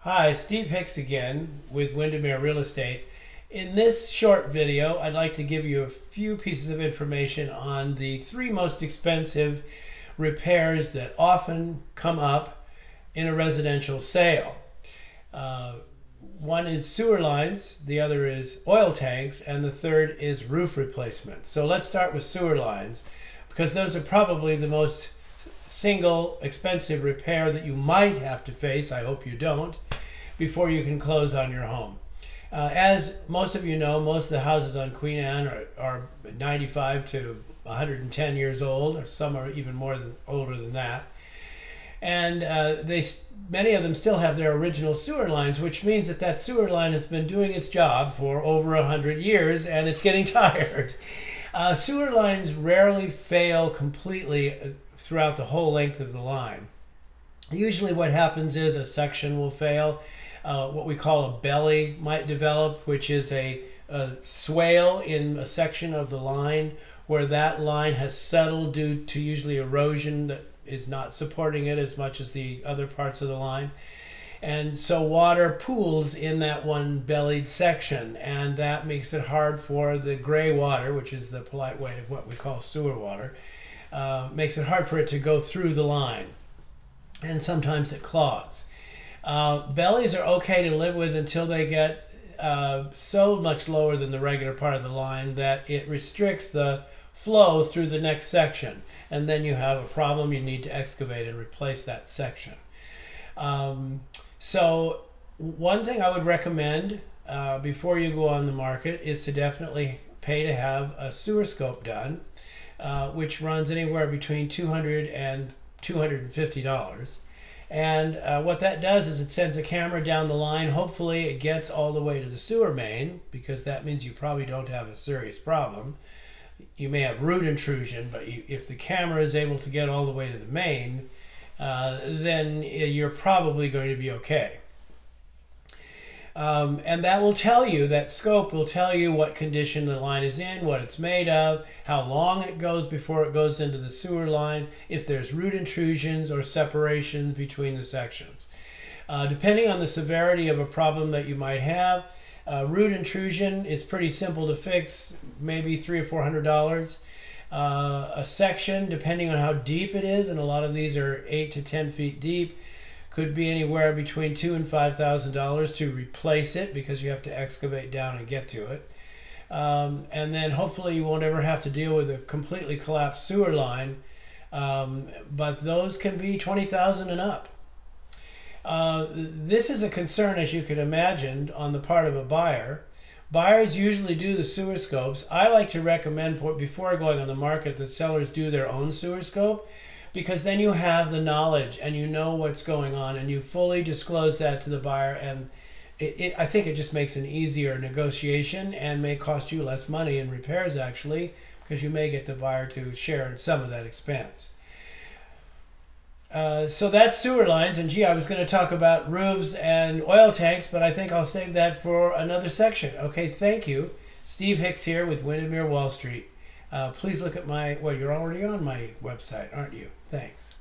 Hi, Steve Hicks again with Windermere Real Estate. In this short video, I'd like to give you a few pieces of information on the three most expensive repairs that often come up in a residential sale. One is sewer lines, the other is oil tanks, and the third is roof replacement. So let's start with sewer lines, because those are probably the most single expensive repair that you might have to face, I hope you don't, before you can close on your home. As most of you know, most of the houses on Queen Anne are 95 to 110 years old, or some are even older than that. And many of them still have their original sewer lines, which means that sewer line has been doing its job for over 100 years and it's getting tired. Sewer lines rarely fail completely throughout the whole length of the line. Usually what happens is a section will fail. What we call a belly might develop, which is a swale in a section of the line where that line has settled due to usually erosion that is not supporting it as much as the other parts of the line. And so water pools in that one bellied section, and that makes it hard for the gray water, which is the polite way of what we call sewer water, makes it hard for it to go through the line. And sometimes it clogs. Bellies are okay to live with until they get so much lower than the regular part of the line that it restricts the flow through the next section, and then you have a problem. You need to excavate and replace that section. So one thing I would recommend before you go on the market is to definitely pay to have a sewer scope done, which runs anywhere between $200 and $250. And what that does is it sends a camera down the line. Hopefully it gets all the way to the sewer main, because that means you probably don't have a serious problem. You may have root intrusion, but if the camera is able to get all the way to the main, then you're probably going to be okay. And that will tell you, that scope will tell you what condition the line is in, what it's made of, how long it goes before it goes into the sewer line, if there's root intrusions or separations between the sections. Depending on the severity of a problem that you might have, root intrusion is pretty simple to fix, maybe $300 or $400. A section, depending on how deep it is, and a lot of these are 8 to 10 feet deep, could be anywhere between $2,000 and $5,000 to replace it, because you have to excavate down and get to it. And then hopefully you won't ever have to deal with a completely collapsed sewer line, but those can be $20,000 and up. This is a concern, as you can imagine, on the part of a buyer. Buyers usually do the sewer scopes. I like to recommend, before going on the market, that sellers do their own sewer scope, because then you have the knowledge and you know what's going on and you fully disclose that to the buyer, and I think it just makes an easier negotiation and may cost you less money in repairs, actually, because you may get the buyer to share in some of that expense. So that's sewer lines, and gee, I was going to talk about roofs and oil tanks, but I think I'll save that for another section. Okay, thank you. Steve Hicks here with Windermere Wall Street. Please look at well, you're already on my website, aren't you? Thanks.